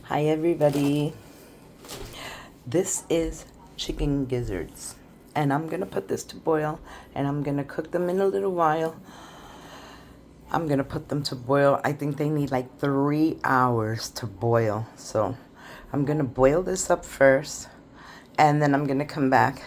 Hi everybody, this is chicken gizzards and I'm gonna put this to boil and I'm gonna cook them in a little while. I'm gonna put them to boil. I think they need like 3 hours to boil, so I'm gonna boil this up first and then I'm gonna come back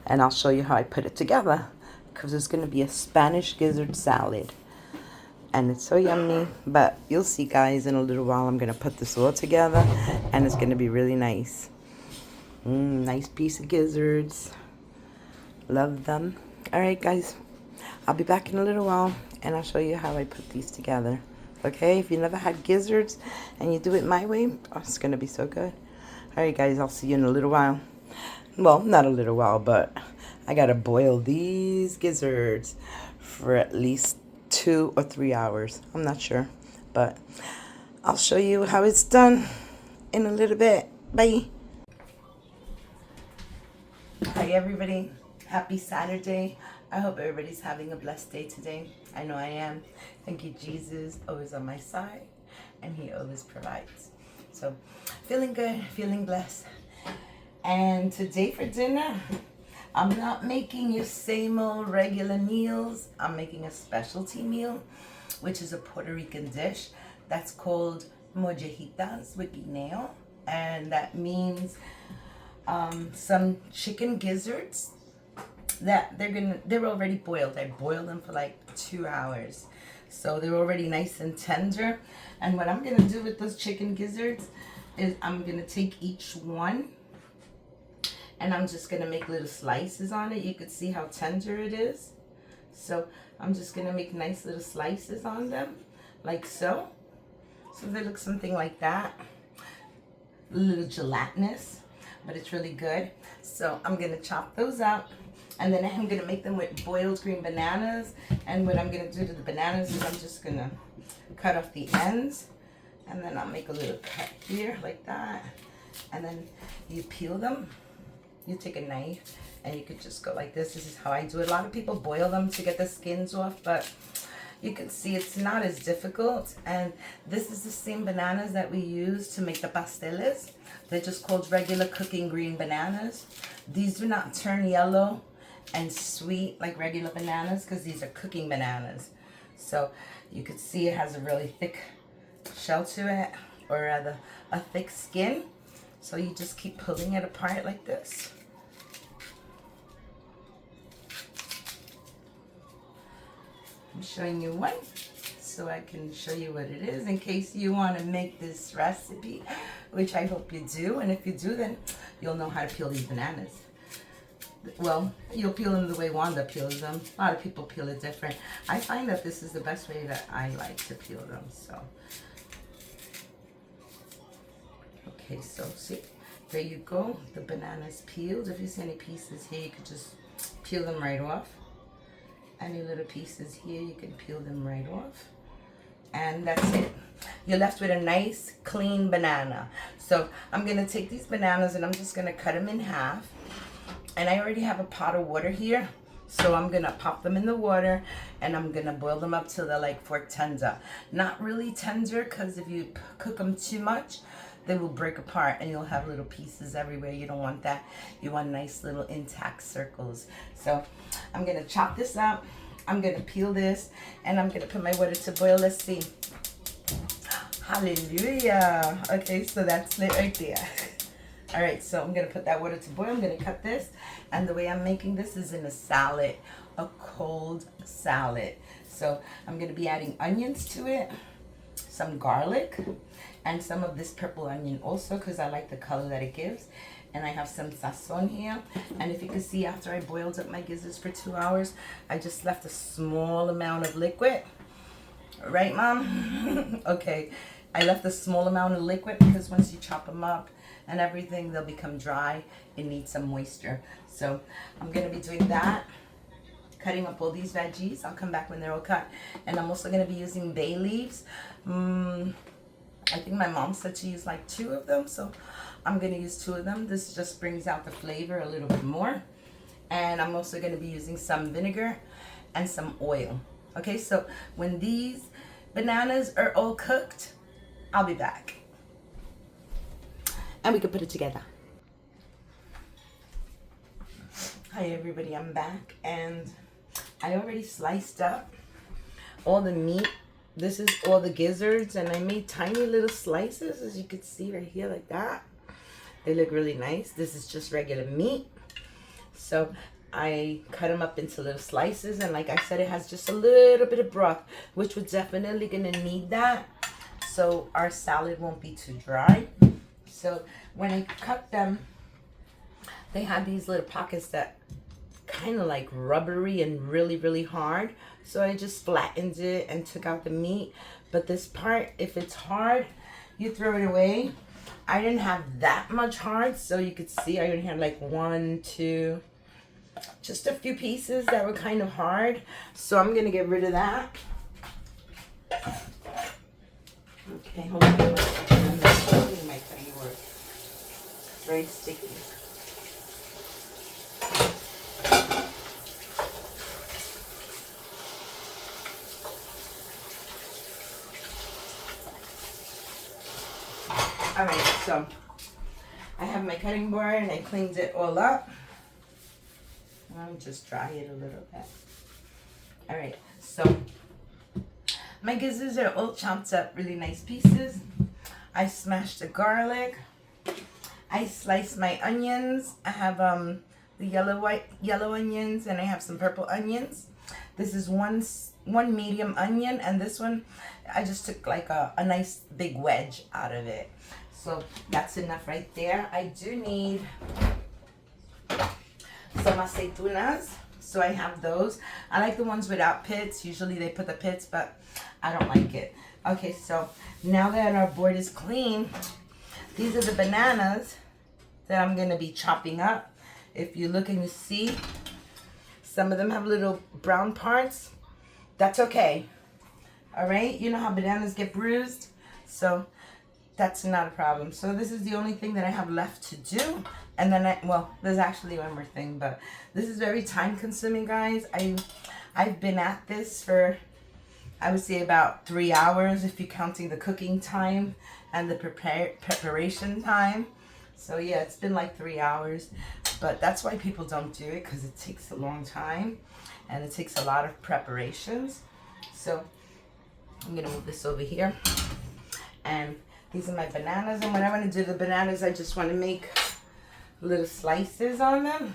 and I'll show you how I put it together because it's gonna be a Spanish gizzard salad and it's so yummy. But you'll see, guys, in a little while I'm gonna put this all together and it's gonna be really nice. Nice piece of gizzards, love them. All right, guys, I'll be back in a little while and I'll show you how I put these together. Okay, if you never had gizzards and you do it my way, oh, it's gonna be so good. All right, guys, I'll see you in a little while. Well, not a little while, but I gotta boil these gizzards for at least 2 or 3 hours. I'm not sure, but I'll show you how it's done in a little bit. Bye. Hi everybody, happy Saturday. I hope everybody's having a blessed day today. I know I am. Thank you, Jesus, always on my side, and he always provides. So feeling good, feeling blessed. And today for dinner, I'm not making your same old regular meals. I'm making a specialty meal, which is a Puerto Rican dish that's called Molljeitas with guineo, and that means some chicken gizzards that they're already boiled. I boiled them for like 2 hours, so they're already nice and tender. And what I'm gonna do with those chicken gizzards is I'm gonna take each one and I'm just gonna make little slices on it. You could see how tender it is, so I'm just gonna make nice little slices on them like so they look something like that, a little gelatinous, but it's really good. So I'm gonna chop those up and then I'm gonna make them with boiled green bananas. And what I'm gonna do to the bananas is I'm just gonna cut off the ends and then I'll make a little cut here like that. And then you peel them. You take a knife and you could just go like this. This is how I do it. A lot of people boil them to get the skins off, but you can see it's not as difficult. And this is the same bananas that we use to make the pasteles. They're just called regular cooking green bananas. These do not turn yellow and sweet like regular bananas because these are cooking bananas. So you could see it has a really thick shell to it, or rather a thick skin. So you just keep pulling it apart like this. I'm showing you one so I can show you what it is in case you want to make this recipe, which I hope you do. And if you do, then you'll know how to peel these bananas. Well, you'll peel them the way Wanda peels them. A lot of people peel it different. I find that this is the best way that I like to peel them. So, okay, so see, there you go. The banana's peeled. If you see any pieces here, you could just peel them right off. Any little pieces here, you can peel them right off. And that's it. You're left with a nice, clean banana. So I'm going to take these bananas and I'm just going to cut them in half. And I already have a pot of water here. So I'm going to pop them in the water and I'm going to boil them up till they're like fork tender. Not really tender, because if you cook them too much, they will break apart and you'll have little pieces everywhere. You don't want that. You want nice little intact circles. So I'm going to chop this up. I'm going to peel this and I'm going to put my water to boil. Let's see. Hallelujah. Okay, so that's it right there. All right, so I'm going to put that water to boil. I'm going to cut this. And the way I'm making this is in a salad, a cold salad. So I'm going to be adding onions to it, some garlic, and some of this purple onion also because I like the color that it gives. And I have some sazon here. And if you can see, after I boiled up my gizzards for 2 hours, I just left a small amount of liquid. Right, Mom? Okay. I left a small amount of liquid because once you chop them up and everything, they'll become dry. It needs some moisture. So I'm going to be doing that. Cutting up all these veggies. I'll come back when they're all cut. And I'm also going to be using bay leaves. I think my mom said to use like 2 of them, so I'm going to use 2 of them. This just brings out the flavor a little bit more. And I'm also going to be using some vinegar and some oil. Okay, so when these bananas are all cooked, I'll be back. and we can put it together. Hi everybody, I'm back, and I already sliced up all the meat. This is all the gizzards, and I made tiny little slices, as you can see right here, like that. They look really nice. This is just regular meat. So I cut them up into little slices, and like I said, it has just a little bit of broth, which we're definitely gonna need that, so our salad won't be too dry. So when I cut them, they have these little pockets that kind of like rubbery and really hard. So I just flattened it and took out the meat. But this part, if it's hard, you throw it away. I didn't have that much hard, so you could see I only had like 1, 2, just a few pieces that were kind of hard. So I'm gonna get rid of that. Okay, hold on. I'm holding my cutting board. It's very sticky. Alright, so I have my cutting board and I cleaned it all up. I'll just dry it a little bit. Alright, so my gizzards are all chopped up really nice pieces. I smashed the garlic. I sliced my onions. I have the yellow onions, and I have some purple onions. This is one medium onion, and this one I just took like a nice big wedge out of it. So that's enough right there. I do need some aceitunas, so I have those. I like the ones without pits. Usually they put the pits, but I don't like it. Okay, so now that our board is clean, these are the bananas that I'm gonna be chopping up. If you look and you see, some of them have little brown parts. That's okay. All right, you know how bananas get bruised? So that's not a problem. So this is the only thing that I have left to do. And then well, there's actually one more thing, but this is very time consuming, guys. I've been at this for, I would say, about 3 hours if you're counting the cooking time and the preparation time. So yeah, it's been like 3 hours, but that's why people don't do it, because it takes a long time and it takes a lot of preparations. So I'm gonna move this over here, and these are my bananas. And when I want to do the bananas, I just want to make little slices on them.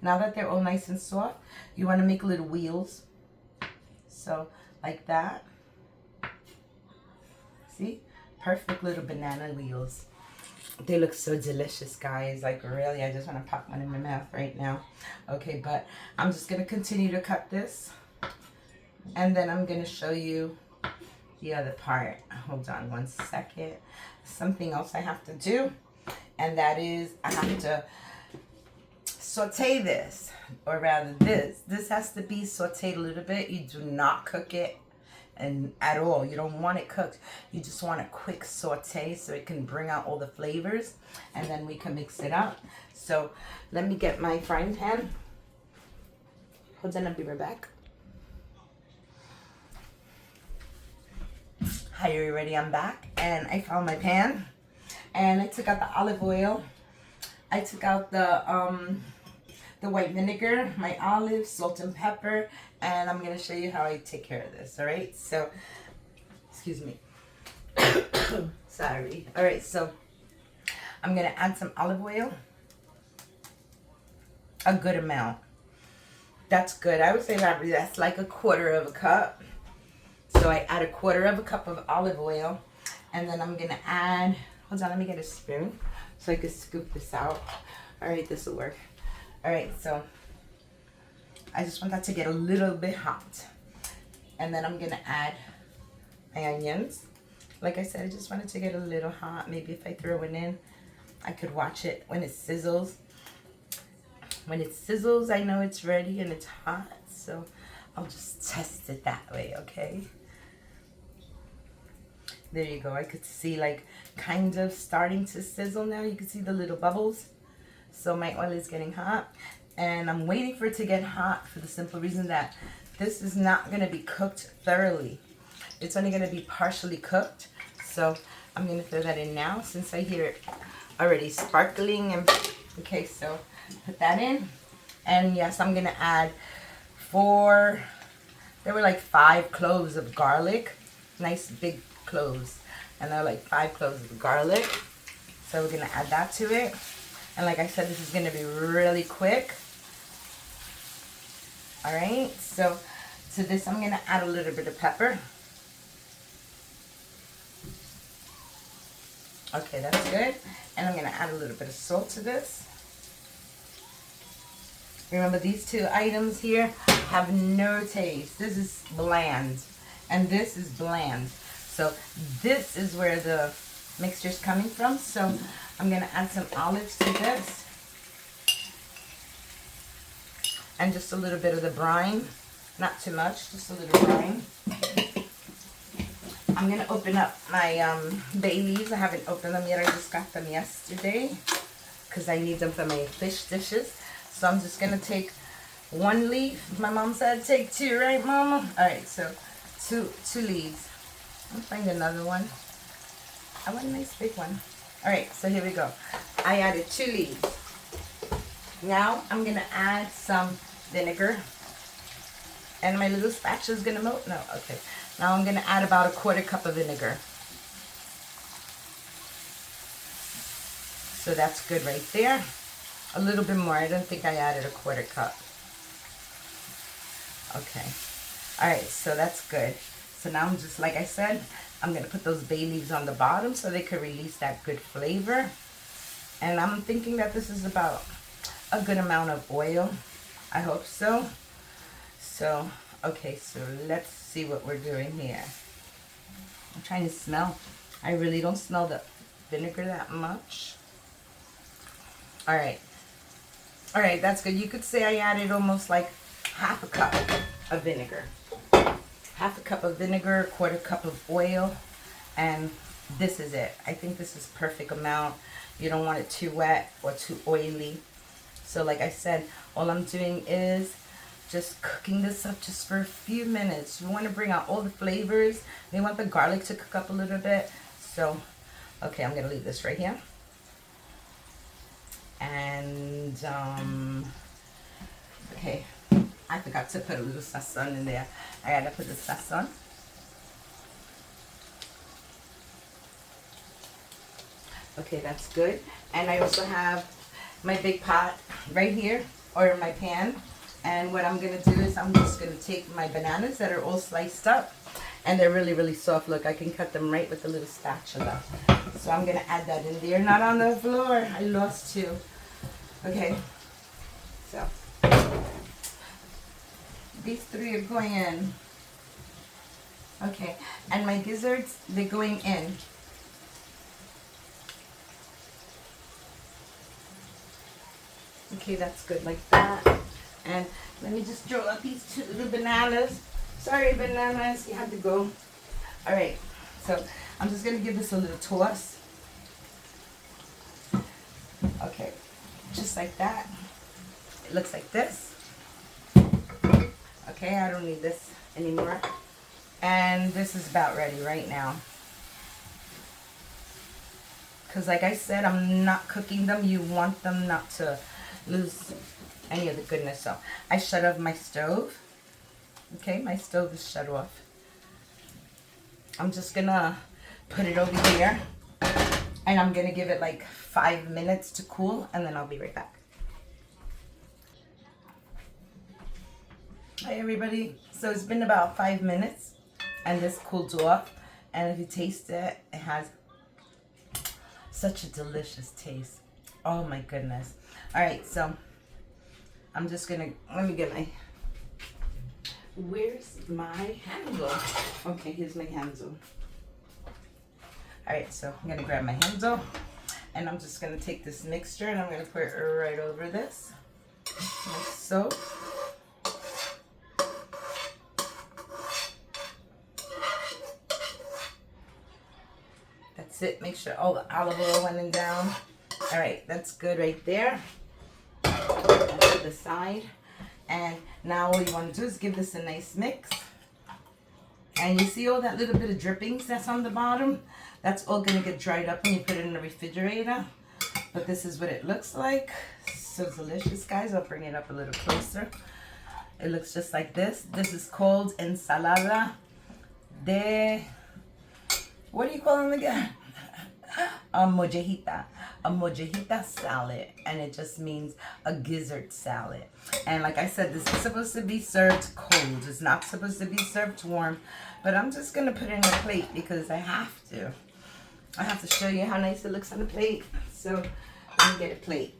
Now that they're all nice and soft, you want to make little wheels. So like that. See? Perfect little banana wheels. They look so delicious, guys. Like really, I just want to pop one in my mouth right now. Okay, but I'm just going to continue to cut this, and then I'm going to show you the other part. Hold on one second. Something else I have to do, and that is I have to saute this, or rather this has to be sauteed a little bit. You do not cook it and at all. You don't want it cooked. You just want a quick saute so it can bring out all the flavors, and then we can mix it up. So let me get my frying pan. Hold on, I'll be right back. Hi everybody, I'm back, and I found my pan, and I took out the olive oil. I took out the white vinegar, my olives, salt and pepper, and I'm going to show you how I take care of this, all right? So, excuse me. Sorry. All right, so I'm going to add some olive oil, a good amount. That's good. I would say that's like 1/4 cup. So I add 1/4 cup of olive oil, and then I'm going to add, hold on, let me get a spoon so I can scoop this out. All right, this will work. All right, so I just want that to get a little bit hot. And then I'm going to add my onions. Like I said, I just want it to get a little hot. Maybe if I throw it in, I could watch it when it sizzles. When it sizzles, I know it's ready and it's hot. So I'll just test it that way, okay? There you go. I could see like kind of starting to sizzle now. You can see the little bubbles. So my oil is getting hot, and I'm waiting for it to get hot for the simple reason that this is not going to be cooked thoroughly. It's only going to be partially cooked. So I'm going to throw that in now since I hear it already sparkling. And okay, so put that in. And yes, I'm going to add there were like 5 cloves of garlic. Nice big cloves. And there are like 5 cloves of garlic. So we're going to add that to it. And like I said, this is going to be really quick. Alright, so to this I'm going to add a little bit of pepper. Okay, that's good. And I'm going to add a little bit of salt to this. Remember, these 2 items here have no taste. This is bland. And this is bland. So this is where the mixture is coming from. So I'm going to add some olives to this. And just a little bit of the brine. Not too much, just a little brine. I'm going to open up my bay leaves. I haven't opened them yet. I just got them yesterday because I need them for my fish dishes. So I'm just going to take 1 leaf. My mom said take 2, right, Mama? Alright, so two leaves. I'll find another one. I want a nice big one. Alright, so here we go. I added 2 leaves. Now I'm going to add some vinegar. And my little spatula is going to melt? No, okay. Now I'm going to add about a 1/4 cup of vinegar. So that's good right there. A little bit more. I don't think I added a 1/4 cup. Okay. Alright, so that's good. So now I'm just, like I said, I'm going to put those bay leaves on the bottom so they could release that good flavor. And I'm thinking that this is about a good amount of oil. I hope so. So, okay, so let's see what we're doing here. I'm trying to smell. I really don't smell the vinegar that much. Alright. Alright, that's good. You could say I added almost like 1/2 cup of vinegar. 1/2 cup of vinegar, 1/4 cup of oil, and this is it. I think this is perfect amount. You don't want it too wet or too oily. So like I said, all I'm doing is just cooking this up just for a few minutes. You want to bring out all the flavors. You want the garlic to cook up a little bit. So, okay, I'm going to leave this right here. And, okay, I forgot to put a little sazon in there. I got to put the sazon. Okay, that's good. And I also have my big pot right here, or my pan. And what I'm going to do is I'm just going to take my bananas that are all sliced up. And they're really, really soft. Look, I can cut them right with a little spatula. So I'm going to add that in there. Not on the floor. I lost 2. Okay. So these 3 are going in. Okay. And my gizzards, they're going in. Okay, that's good like that. And let me just throw up these 2 little bananas. Sorry, bananas, you had to go. Alright, so I'm just going to give this a little toss. Okay, just like that. It looks like this. Okay, I don't need this anymore. And this is about ready right now. Because like I said, I'm not cooking them. You want them not to lose any of the goodness. So I shut off my stove. Okay, my stove is shut off. I'm just gonna put it over here and I'm gonna give it like 5 minutes to cool, and then I'll be right back. Hi everybody. So it's been about 5 minutes and this cooled off, and if you taste it, it has such a delicious taste. Oh my goodness. Alright, so I'm just gonna, let me get my, where's my handle? Okay, here's my handle. Alright, so I'm gonna grab my handle and I'm just gonna take this mixture and I'm gonna put it right over this, like so. That's it. Make sure all the olive oil went in down. Alright, that's good right there. To the side. And now all you want to do is give this a nice mix. And you see all that little bit of drippings that's on the bottom? That's all gonna get dried up when you put it in the refrigerator. But this is what it looks like. So delicious, guys. I'll bring it up a little closer. It looks just like this. This is called ensalada de, what do you call them again? A mollejita. A mollejita salad. And it just means a gizzard salad. And like I said, this is supposed to be served cold. It's not supposed to be served warm. But I'm just going to put it in a plate because I have to. I have to show you how nice it looks on the plate. So let me get a plate.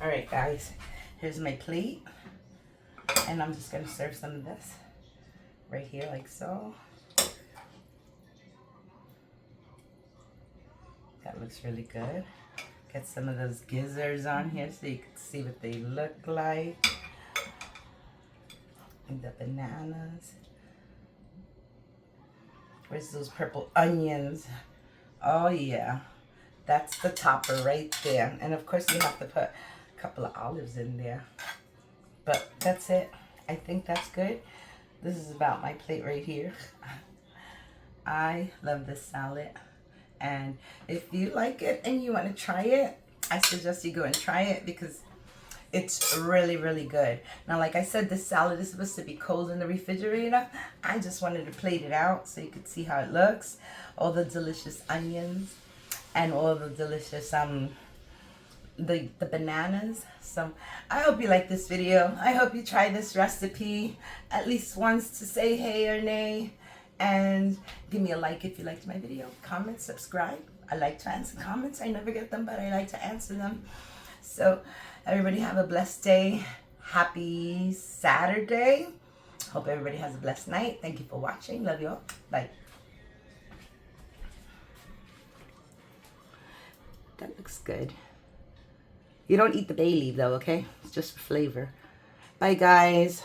Alright guys, here's my plate. And I'm just going to serve some of this right here like so. That looks really good. Get some of those gizzards on here so you can see what they look like. And the bananas. Where's those purple onions? Oh yeah, that's the topper right there. And of course you have to put a couple of olives in there. But that's it. I think that's good. This is about my plate right here. I love this salad. And if you like it and you want to try it, I suggest you go and try it because it's really, really good. Now, like I said, this salad is supposed to be cold in the refrigerator. I just wanted to plate it out so you could see how it looks. All the delicious onions and all the delicious the bananas. So I hope you like this video. I hope you try this recipe at least once to say hey or nay. And give me a like if you liked my video. Comment, subscribe. I like to answer comments. I never get them, but I like to answer them. So everybody have a blessed day. Happy Saturday. Hope everybody has a blessed night. Thank you for watching. Love you all. Bye. That looks good. You don't eat the bay leaf though, okay? It's just for flavor. Bye guys.